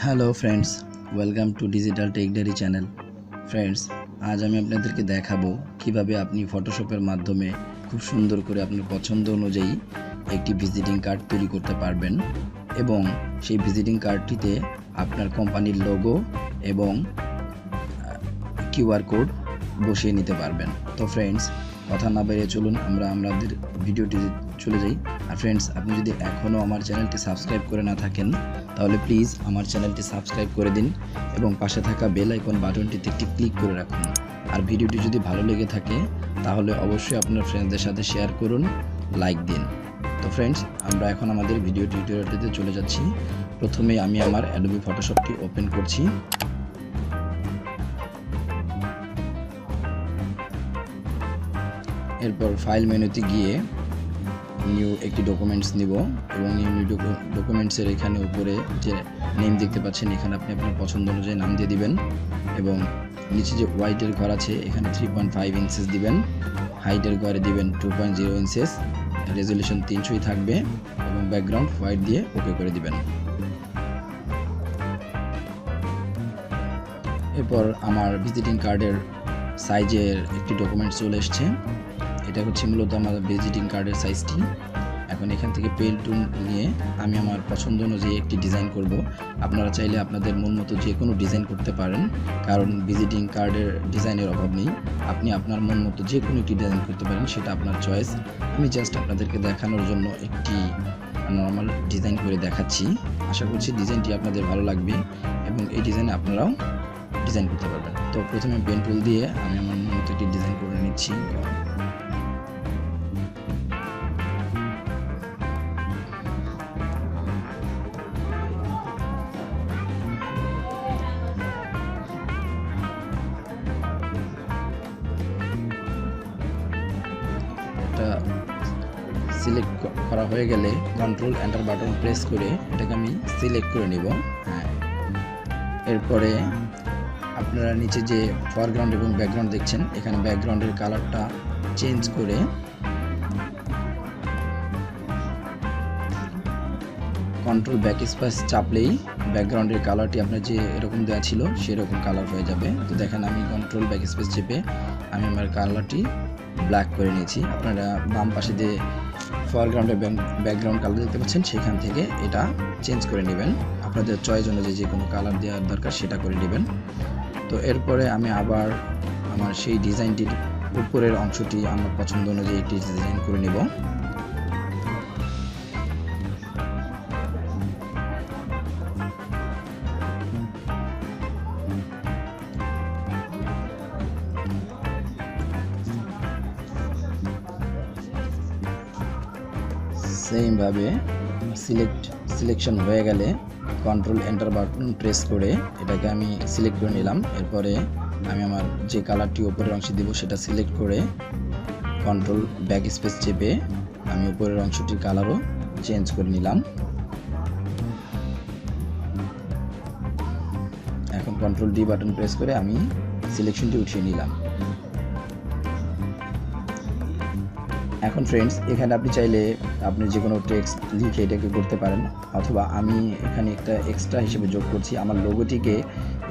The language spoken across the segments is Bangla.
Hello friends, welcome to digital tech diary channel. Friends, আজ আমি আপনাদেরকে দেখাবো কিভাবে আপনি ফটোশপের মাধ্যমে খুব সুন্দর করে আপনার পছন্দ অনুযায়ী একটি ভিজিটিং কার্ড তৈরি করতে পারবেন এবং সেই ভিজিটিং কার্ডটিতে আপনার কোম্পানির লোগো এবং কিউআর কোড বসিয়ে নিতে পারবেন। তো ফ্রেন্ডস, কথা না বেরিয়ে চলুন আমাদের ভিডিওটি চলে যাই। আর ফ্রেন্ডস, আপনি যদি এখনও আমার চ্যানেলটি সাবস্ক্রাইব করে না থাকেন তাহলে প্লিজ আমার চ্যানেলটি সাবস্ক্রাইব করে দিন এবং পাশে থাকা বেল আইকন বাটনটিতে একটি ক্লিক করে রাখুন। আর ভিডিওটি যদি ভালো লেগে থাকে তাহলে অবশ্যই আপনার ফ্রেন্ডসদের সাথে শেয়ার করুন, লাইক দিন। তো ফ্রেন্ডস, আমরা এখন আমাদের ভিডিও টিউটোরিয়ালটিতে চলে যাচ্ছি। প্রথমে আমি আমার অ্যাডোবি ফটোশপটি ওপেন করছি। এরপর ফাইল মেনুতে গিয়ে নিউ একটি ডকুমেন্টস নিব এবং নিউ ডকুমেন্টসের এখানে উপরে যে নেম দেখতে পাচ্ছেন, এখানে আপনি আপনার পছন্দ অনুযায়ী নাম দিয়ে দিবেন এবং নিচে যে হোয়াইটের ঘর আছে এখানে 3.5 ইঞ্চেস দিবেন, হাইটের ঘরে দিবেন 2.0 ইঞ্চেস, রেজলিউশন 300 থাকবে এবং ব্যাকগ্রাউন্ড হোয়াইট দিয়ে ওকে করে দিবেন। এরপর আমার ভিজিটিং কার্ডের সাইজের একটি ডকুমেন্ট চলে এসছে। এটা হচ্ছে মূলত আমার ভিজিটিং কার্ডের সাইজটি। এখন এখান থেকে পেল টুল নিয়ে আমি আমার পছন্দ অনুযায়ী একটি ডিজাইন করব। আপনারা চাইলে আপনাদের মন মতো যে কোনো ডিজাইন করতে পারেন, কারণ ভিজিটিং কার্ডের ডিজাইনের অভাব নেই। আপনি আপনার মন মতো যে কোনো একটি ডিজাইন করতে পারেন, সেটা আপনার চয়েস। আমি জাস্ট আপনাদেরকে দেখানোর জন্য একটি নর্মাল ডিজাইন করে দেখাচ্ছি। আশা করছি ডিজাইনটি আপনাদের ভালো লাগবে এবং এই ডিজাইনে আপনারাও ডিজাইন করতে পারবেন। তো প্রথমে পেন টুল দিয়ে আমি আমার মন মতো একটি ডিজাইন করে নিচ্ছি। সিলেক্ট করা হয়ে গেলে কন্ট্রোল এন্টার বাটন প্রেস করে এটাকে আমি সিলেক্ট করে নিব। এরপরে আপনারা নিচে যে ফরগ্রাউন্ড এবং ব্যাকগ্রাউন্ড দেখছেন, এখানে ব্যাকগ্রাউন্ডের কালারটা চেঞ্জ করে কন্ট্রোল ব্যাক স্পেস চাপলেই ব্যাকগ্রাউন্ডের কালারটি আপনার যে এরকম দেওয়া ছিল সেরকম কালার হয়ে যাবে। তো দেখেন আমি কন্ট্রোল ব্যাক স্পেস চেপে আমি আমার কালারটি ব্ল্যাক করে নিয়েছি। আপনারা বাম পাশে যে ফরগ্রাউন্ডের ব্যাকগ্রাউন্ড কালার দেখতে পাচ্ছেন, সেখান থেকে এটা চেঞ্জ করে নেবেন। আপনাদের চয়েস অনুযায়ী যে কোনো কালার দেওয়ার দরকার সেটা করে নেবেন। তো এরপরে আমি আবার আমার সেই ডিজাইনটির উপরের অংশটি আমার পছন্দ অনুযায়ী একটি ডিজাইন করে নেব। সেইমভাবে সিলেকশন হয়ে গেলে কন্ট্রোল এন্টার বাটন প্রেস করে এটাকে আমি সিলেক্ট করে নিলাম। এরপরে আমি আমার যে কালারটি উপরের অংশে দিব সেটা সিলেক্ট করে কন্ট্রোল ব্যাক স্পেস চেপে আমি উপরের অংশটির কালারও চেঞ্জ করে নিলাম। এখন কন্ট্রোল ডি বাটন প্রেস করে আমি সিলেকশনটি উঠিয়ে নিলাম। এখন ফ্রেন্ডস, এখানে আপনি চাইলে আপনি যে কোনো টেক্সট লিখে এটাকে করতে পারেন, অথবা আমি এখানে একটা এক্সট্রা হিসেবে যোগ করছি আমার লোগোটিকে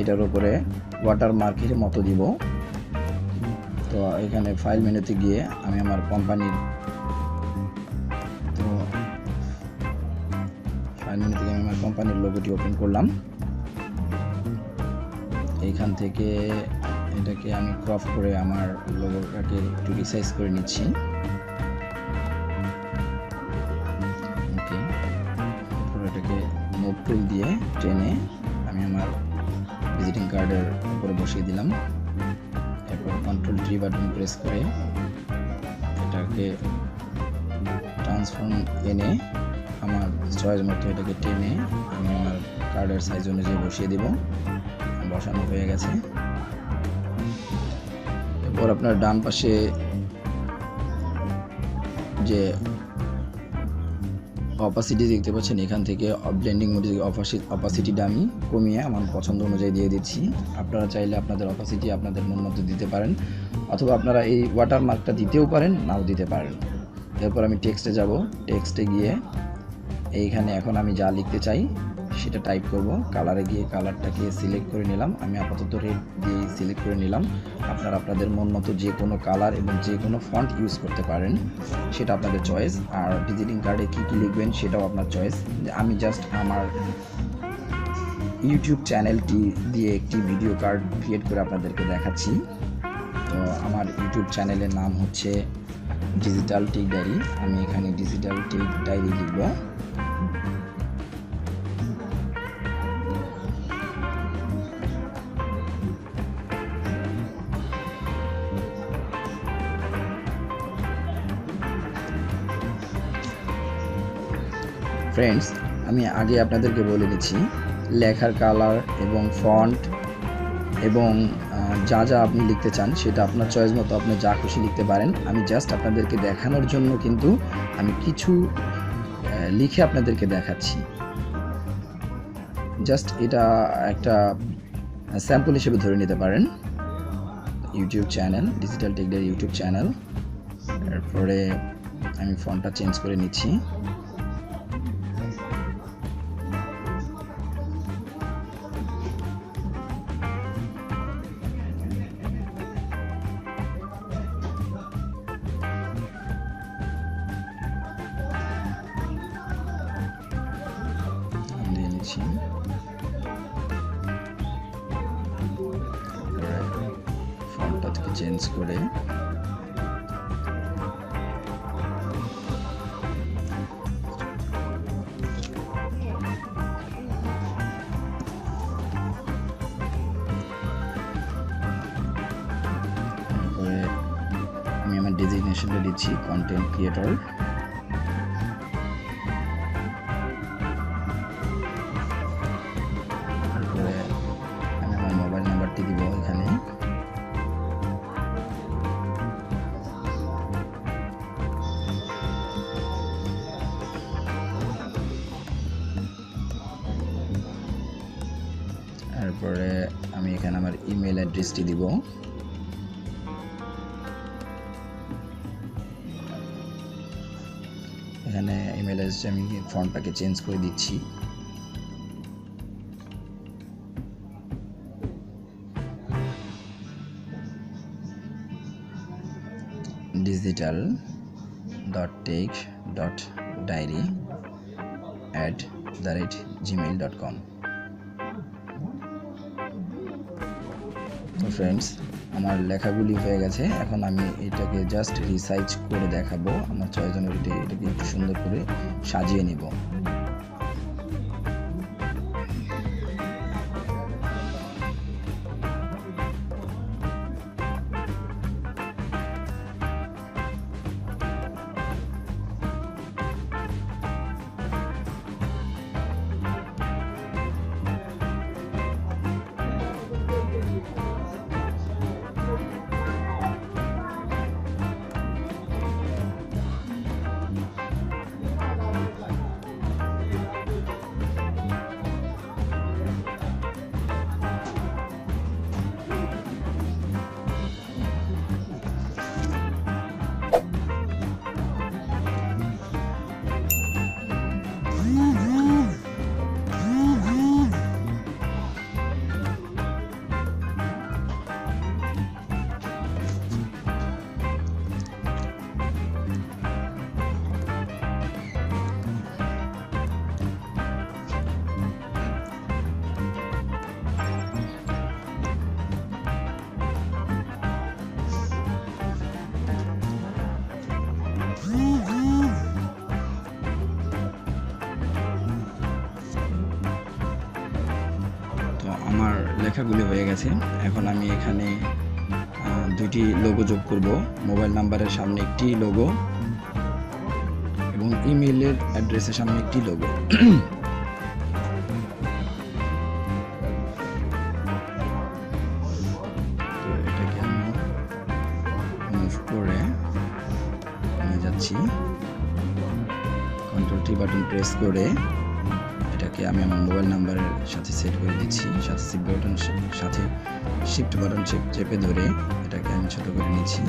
এটার উপরে ওয়াটারমার্কের মতো দিব। তো এখানে ফাইল মেনুতে গিয়ে আমি আমার কোম্পানির লোগোটি ওপেন করলাম। এইখান থেকে এটাকে আমি ক্রপ করে আমার লোগোটাকে একটু রিসাইজ করে নিচ্ছি। এটাকে মুভ টুল দিয়ে টেনে আমি আমার ভিজিটিং কার্ডের উপরে বসিয়ে দিলাম। এরপর কন্ট্রোল ডি বাটন প্রেস করে এটাকে ট্রান্সফর্ম এনে আমার চয়েস মতো এটাকে টেনে আমি আমার কার্ডের সাইজ অনুযায়ী বসিয়ে দেব। বসানো হয়ে গেছে। এরপর আপনার ডান পাশে যে অপাসিটি দেখতে পাচ্ছেন, এখান থেকে ব্লেন্ডিং মোডে অপাসিটিটা আমি কমিয়ে আমার পছন্দ অনুযায়ী দিয়ে দিচ্ছি। আপনারা চাইলে আপনাদের অপাসিটি আপনাদের মন মতো দিতে পারেন, অথবা আপনারা এই ওয়াটারমার্কটা দিতেও পারেন, নাও দিতে পারেন। এরপর আমি টেক্সটে যাব। টেক্সটে গিয়ে এইখানে এখন আমি যা লিখতে চাই সেটা টাইপ করব। কালারে গিয়ে কালারটাকে সিলেক্ট করে নিলাম। আমি আপাতত রেড দিয়ে সিলেক্ট করে নিলাম। আপনারা আপনাদের মন মতো যে কোনো কালার এবং যে কোনো ফন্ট ইউজ করতে পারেন, সেটা আপনাদের চয়েস। আর ভিজিটিং কার্ডে কী কী লিখবেন সেটাও আপনার চয়েস। আমি জাস্ট আমার ইউটিউব চ্যানেলটি দিয়ে একটি ভিডিও কার্ড ক্রিয়েট করে আপনাদেরকে দেখাচ্ছি। তো আমার ইউটিউব চ্যানেলের নাম হচ্ছে ডিজিটাল টেক ডায়েরি। আমি এখানে ডিজিটাল টেক ডায়েরি লিখব। ফ্রেন্ডস, আমি আগে আপনাদেরকে বলে নিচ্ছি, লেখার কালার এবং ফন্ট এবং যা যা আপনি লিখতে চান সেটা আপনার চয়েস মতো আপনি যা খুশি লিখতে পারেন। আমি জাস্ট আপনাদেরকে দেখানোর জন্য কিন্তু আমি কিছু লিখে আপনাদেরকে দেখাচ্ছি। জাস্ট এটা একটা স্যাম্পল হিসেবে ধরে নিতে পারেন। YouTube channel, digital tech diary YouTube channel. এরপরে আমি ফন্টটা চেঞ্জ করে নিচ্ছি। ফন্টটা থেকে চেঞ্জ করে আমি আমার ডেজিগনেশনটা দিচ্ছি কন্টেন্ট ক্রিয়েটর। তারপরে আমি আমার মোবাইল নাম্বারটি দিব এখানে। তারপরে আমি এখানে আমার ইমেল অ্যাড্রেসটি দিব। এখানে ইমেল অ্যাড্রেসে আমি ফন্টটাকে চেঞ্জ করে দিচ্ছি। digital.tech.diary@gmail.com। তো ফ্রেন্ডস, আমার লেখাগুলি হয়ে গেছে। এখন আমি এটাকে জাস্ট রিসাইজ করে দেখাবো। আমার চয়েস অনুযায়ী এটাকে একটু সুন্দর করে সাজিয়ে নিব। আমার লেখাগুলি হয়ে গেছে। এখন আমি এখানে দুটি লোগো যোগ করব। মোবাইল নাম্বারের সামনে একটি লোগো এবং ইমেইলের অ্যাড্রেসের সামনে একটি লোগো। তো এটাকে আমি মুভ করে নিয়ে যাচ্ছি। কন্ট্রোল টি বাটন প্রেস করে এটাকে আমি আমার মোবাইল নাম্বারের সাথে সেট করে দিচ্ছি। সাথে শিফট বাটন চেপে ধরে এটাকে আমি ছোট করে নিচ্ছি।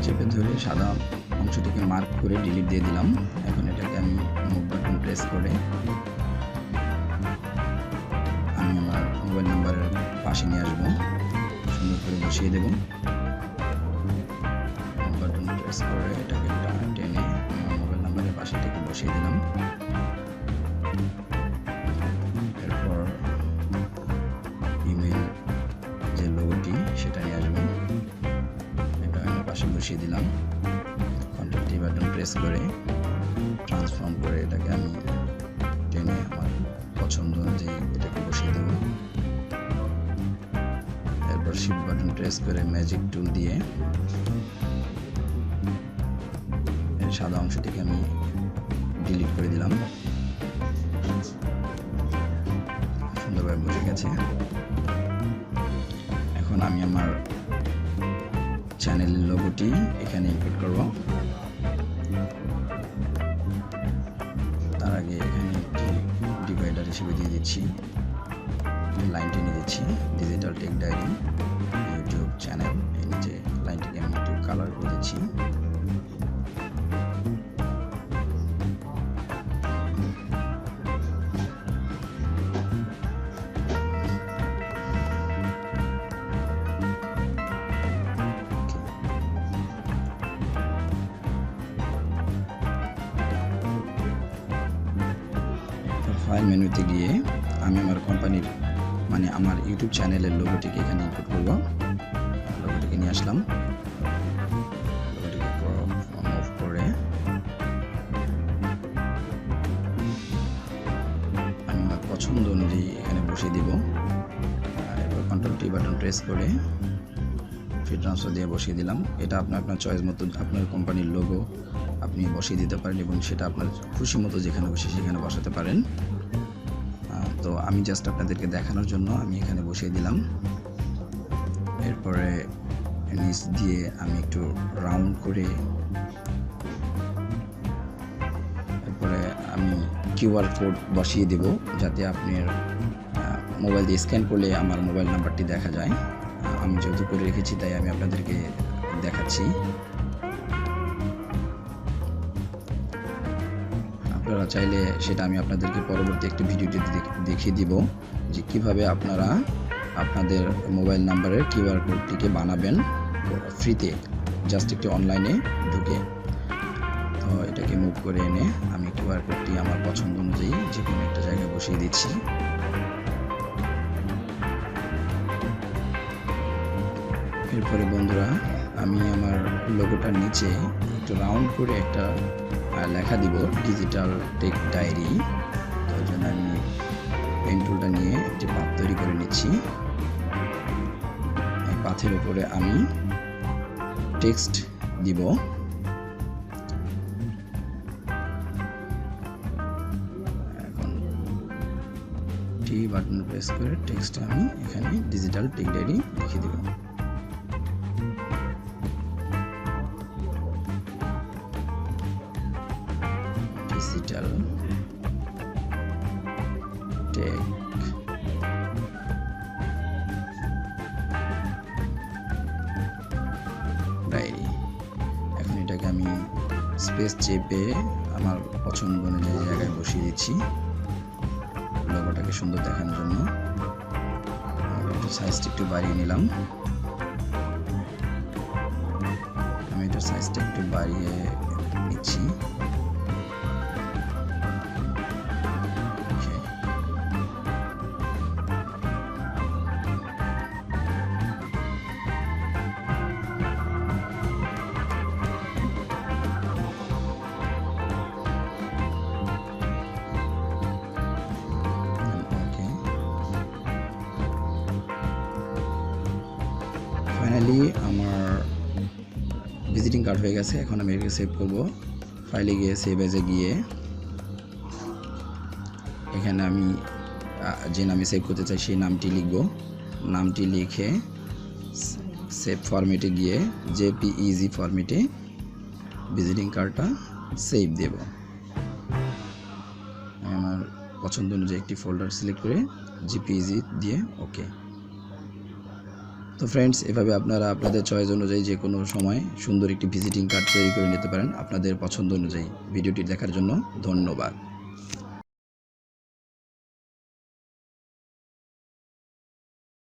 চেপে ধরে সাদা অংশটিকে মার্ক করে ডিলিট দিয়ে দিলাম। এখন এটাকে আমি মুভ বাটন প্রেস করে আমি আমার মোবাইল নাম্বারের পাশে নিয়ে আসবো, সুন্দর করে বসিয়ে দেব। মুভ বাটন প্রেস করে এটাকে টেনে আমার মোবাইল নাম্বারের পাশে এটাকে বসিয়ে দিলাম। এরপর ইমেল যে লোগোটি সেটা নিয়ে আসবো, এটা আমি পাশে বসিয়ে দিলাম। কন্ট্রোল টি বাটন প্রেস করে ট্রান্সফর্ম করে এটাকে আমি টেনে আমার পছন্দ অনুযায়ী এটাকে বসিয়ে দেব। এরপর শিফট বাটন প্রেস করে ম্যাজিক টুল দিয়ে এর সাদা অংশটিকে আমি ডিলিট করে দিলাম। সুন্দরভাবে বসে গেছে। এখন আমি আমার চ্যানেলের লোগোটি এখানে ইনপুট করব। তার আগে এখানে একটি ডিভাইডার হিসেবে দিয়ে দিচ্ছি, লাইন টেনে দিচ্ছি digital tech diary YouTube channel. এই নিচে লাইনটিকে আমি একটু কালার করে দিচ্ছি। ফাইল মেনুতে গিয়ে আমি আমার কোম্পানির মানে আমার ইউটিউব চ্যানেলের লোগোটিকে এখানে ইনপুট করব। লোগোটিকে নিয়ে আসলাম, লোগোটিকে মুভ করে আমি আমার পছন্দ অনুযায়ী এখানে বসিয়ে দিব। এরপর কন্ট্রোল টি বাটন প্রেস করে ফ্রি ট্রান্সফার দিয়ে বসিয়ে দিলাম। এটা আপনার চয়েস মতো আপনার কোম্পানির লোগো আপনি বসিয়ে দিতে পারেন এবং সেটা আপনার খুশি মতো যেখানে বসে সেখানে বসাতে পারেন। তো আমি জাস্ট আপনাদেরকে দেখানোর জন্য আমি এখানে বসিয়ে দিলাম। এরপরে নিচ দিয়ে আমি একটু রাউন্ড করে এরপরে আমি কিউআর কোড বসিয়ে দেব, যাতে আপনার মোবাইল দিয়ে স্ক্যান করলে আমার মোবাইল নাম্বারটি দেখা যায়। আমি যেহেতু করে রেখেছি তাই আমি আপনাদেরকে দেখাচ্ছি। আপনারা চাইলে সেটা আমি আপনাদেরকে পরবর্তী একটি ভিডিওতে দেখিয়ে দিব যে কিভাবে আপনারা আপনাদের মোবাইল নাম্বারের কিউআর কোডটিকে বানাবেন ফ্রিতে, জাস্ট একটি অনলাইনে ঢুকে। তো এটাকে মুভ করে এনে আমি কিউআর কোডটি আমার পছন্দ অনুযায়ী যে কোনো একটা জায়গায় বসিয়ে দিচ্ছি। এরপরে বন্ধুরা আমি আমার লোগোটার নিচে একটু রাউন্ড করে একটা লেখা দিব ডিজিটাল টেক ডায়েরি। তার জন্য আমি পেন টুলটা নিয়ে একটি পাথ তৈরি করে নিচ্ছি। এই পাথের উপরে আমি টেক্সট দিব। এখন টি বাটন প্রেস করে টেক্সট আমি এখানে ডিজিটাল টেক ডায়েরি লিখে দেব। Digital tech diary. এখন এটাকে আমি স্পেস চেপে আমার পছন্দ অনুযায়ী জায়গায় বসিয়ে দিচ্ছি লোগোটাকে সুন্দর দেখানোর জন্য। একটু সাইজটা একটু বাড়িয়ে নিলাম। আমি এটা সাইজটা একটু বাড়িয়ে নিচ্ছি। ফাইনালি আমার ভিজিটিং কার্ড হয়ে গেছে। এখন আমি এটাকে সেভ করব। ফাইলে গিয়ে সেভ এজে গিয়ে এখানে আমি যে নামে সেভ করতে চাই সেই নামটি লিখব। নামটি লিখে সেভ ফরম্যাটে গিয়ে জেপিইজি ফরম্যাটে ভিজিটিং কার্ডটা সেভ দেব। আমার পছন্দ অনুযায়ী একটি ফোল্ডার সিলেক্ট করে জেপিইজি দিয়ে ওকে। তো ফ্রেন্ডস, এভাবে আপনারা আপনাদের চয়েস অনুযায়ী যে কোনো সময় সুন্দর একটি ভিজিটিং কার্ড তৈরি করে নিতে পারেন আপনাদের পছন্দ অনুযায়ী। ভিডিওটি দেখার জন্য ধন্যবাদ।